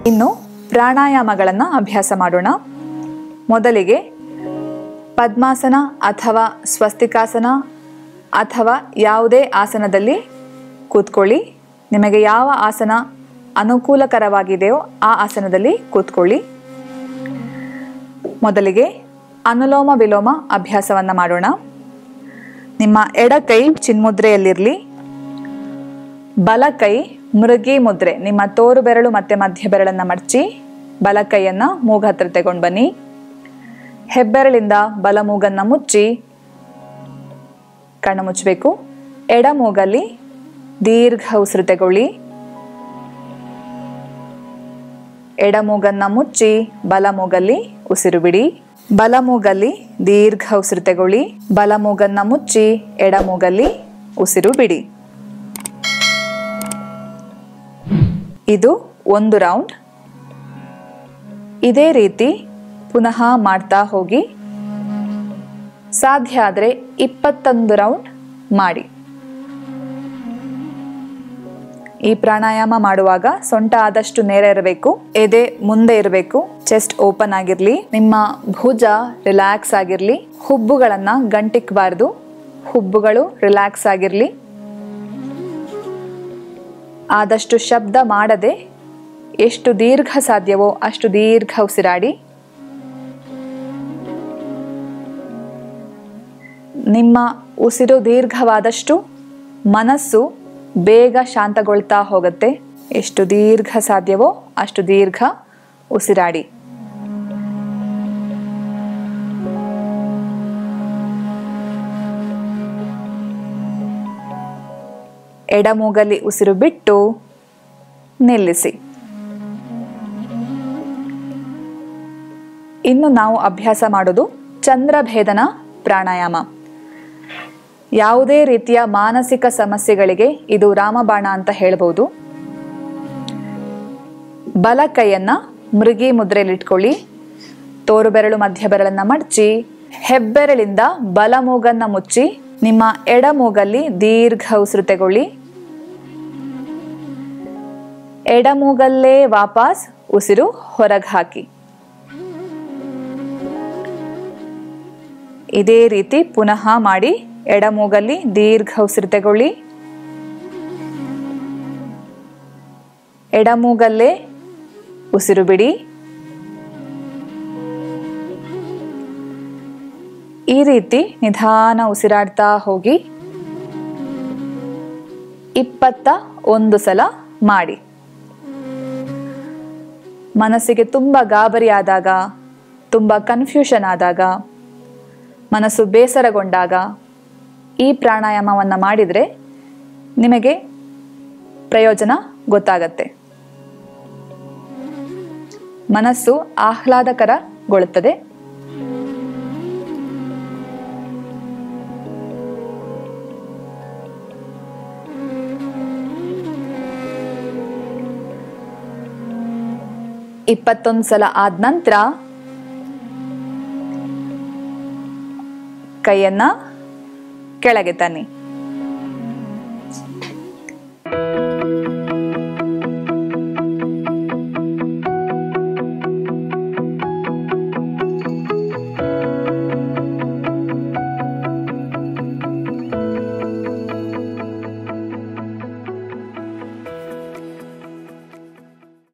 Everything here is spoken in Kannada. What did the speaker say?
ಇನ್ನು ಪ್ರಾಣಾಯಾಮಗಳನ್ನು ಅಭ್ಯಾಸ ಮಾಡೋಣ. ಮೊದಲಿಗೆ ಪದ್ಮಾಸನ ಅಥವಾ ಸ್ವಸ್ತಿಕಾಸನ ಅಥವಾ ಯಾವುದೇ ಆಸನದಲ್ಲಿ ಕೂತ್ಕೊಳ್ಳಿ. ನಿಮಗೆ ಯಾವ ಆಸನ ಅನುಕೂಲಕರವಾಗಿದೆಯೋ ಆ ಆಸನದಲ್ಲಿ ಕೂತ್ಕೊಳ್ಳಿ. ಮೊದಲಿಗೆ ಅನುಲೋಮ ವಿಲೋಮ ಅಭ್ಯಾಸವನ್ನು ಮಾಡೋಣ. ನಿಮ್ಮ ಎಡಕೈ ಚಿನ್ಮುದ್ರೆಯಲ್ಲಿರಲಿ, ಬಲಕೈ ಮೃಗಿ ಮುದ್ರೆ, ನಿಮ್ಮ ತೋರು ಬೆರಳು ಮತ್ತು ಮಧ್ಯ ಬೆರಳನ್ನು ಮಡಚಿ ಬಲಕೈಯನ್ನು ಮೂಗು ಹತ್ರ ತಗೊಂಡು ಬನ್ನಿ. ಹೆಬ್ಬೆರಳಿಂದ ಬಲ ಮೂಗನ್ನು ಮುಚ್ಚಿ ಕಣ್ಣು ಮುಚ್ಚಬೇಕು. ಎಡ ಮೂಗಲ್ಲಿ ದೀರ್ಘ ಉಸಿರು ತಗೊಳ್ಳಿ. ಎಡ ಮೂಗನ್ನು ಮುಚ್ಚಿ ಬಲ ಮೂಗಲ್ಲಿ ಉಸಿರು ಬಿಡಿ. ಬಲ ಮೂಗಲ್ಲಿ ದೀರ್ಘ ಉಸಿರು ತಗೊಳ್ಳಿ. ಬಲ ಮೂಗನ್ನು ಮುಚ್ಚಿ ಎಡ ಮೂಗಲ್ಲಿ ಉಸಿರು ಬಿಡಿ. ಇದು ಒಂದು ರೌಂಡ್. ಇದೇ ರೀತಿ ಪುನಃ ಮಾಡ್ತಾ ಹೋಗಿ. ಸಾಧ್ಯ ಆದರೆ 21 ರೌಂಡ್ ಮಾಡಿ. ಈ ಪ್ರಾಣಾಯಾಮ ಮಾಡುವಾಗ ಸೊಂಟ ಆದಷ್ಟು ನೇರ ಇರಬೇಕು, ಎದೆ ಮುಂದೆ ಇರಬೇಕು, ಚೆಸ್ಟ್ ಓಪನ್ ಆಗಿರಲಿ, ನಿಮ್ಮ ಭುಜ ರಿಲ್ಯಾಕ್ಸ್ ಆಗಿರಲಿ, ಹುಬ್ಬುಗಳನ್ನು ಗಂಟಿಕ್ಕಬಾರ್ದು, ಹುಬ್ಬುಗಳು ರಿಲ್ಯಾಕ್ಸ್ ಆಗಿರಲಿ. ಆದಷ್ಟು ಶಬ್ದ ಮಾಡದೆ ಎಷ್ಟು ದೀರ್ಘ ಸಾಧ್ಯವೋ ಅಷ್ಟು ದೀರ್ಘ ಉಸಿರಾಡಿ. ನಿಮ್ಮ ಉಸಿರು ದೀರ್ಘವಾದಷ್ಟು ಮನಸ್ಸು ಬೇಗ ಶಾಂತಗೊಳ್ತಾ ಹೋಗುತ್ತೆ. ಎಷ್ಟು ದೀರ್ಘ ಸಾಧ್ಯವೋ ಅಷ್ಟು ದೀರ್ಘ ಉಸಿರಾಡಿ. ಎಡಮೂಗಲ್ಲಿ ಉಸಿರು ಬಿಟ್ಟು ನಿಲ್ಲಿಸಿ. ಇನ್ನು ನಾವು ಅಭ್ಯಾಸ ಮಾಡೋದು ಚಂದ್ರಭೇದನ ಪ್ರಾಣಾಯಾಮ. ಯಾವುದೇ ರೀತಿಯ ಮಾನಸಿಕ ಸಮಸ್ಯೆಗಳಿಗೆ ಇದು ರಾಮಬಾಣ ಅಂತ ಹೇಳ್ಬೋದು. ಬಲ ಕೈಯನ್ನ ಮೃಗಿ ಮುದ್ರೆಯಲ್ಲಿಟ್ಕೊಳ್ಳಿ. ತೋರು ಬೆರಳು ಮಧ್ಯ ಬೆರಳನ್ನ ಮಡಚಿ ಹೆಬ್ಬೆರಳಿಂದ ಬಲ ಮೂಗನ್ನ ಮುಚ್ಚಿ ನಿಮ್ಮ ಎಡ ಮೂಗಲ್ಲಿ ದೀರ್ಘ ಉಸಿರು ತಗೊಳ್ಳಿ. ಎಡ ಮೂಗಲ್ಲೇ ವಾಪಸ್ ಉಸಿರು ಹೊರಗೆ ಹಾಕಿ. ಇದೇ ರೀತಿ ಪುನಃ ಮಾಡಿ. ಎಡ ಮೂಗಲ್ಲಿ ದೀರ್ಘ ಉಸಿರು ತಗೊಳ್ಳಿ. ಎಡ ಮೂಗಲ್ಲೇ ಉಸಿರು ಬಿಡಿ. ಈ ರೀತಿ ನಿಧಾನ ಉಸಿರಾಡ್ತಾ ಹೋಗಿ 21 ಸಲ ಮಾಡಿ. ಮನಸ್ಸಿಗೆ ತುಂಬ ಗಾಬರಿ ಆದಾಗ, ತುಂಬ ಕನ್ಫ್ಯೂಷನ್ ಆದಾಗ, ಮನಸ್ಸು ಬೇಸರಗೊಂಡಾಗ ಈ ಪ್ರಾಣಾಯಾಮವನ್ನು ಮಾಡಿದರೆ ನಿಮಗೆ ಪ್ರಯೋಜನ ಗೊತ್ತಾಗತ್ತೆ. ಮನಸ್ಸು ಆಹ್ಲಾದಕರಗೊಳ್ಳುತ್ತದೆ. ಇಪ್ಪತ್ತೊಂದು ಸಲ ಆದ ನಂತರ ಕೈಯನ್ನ ಕೆಳಗೆ ತನ್ನಿ.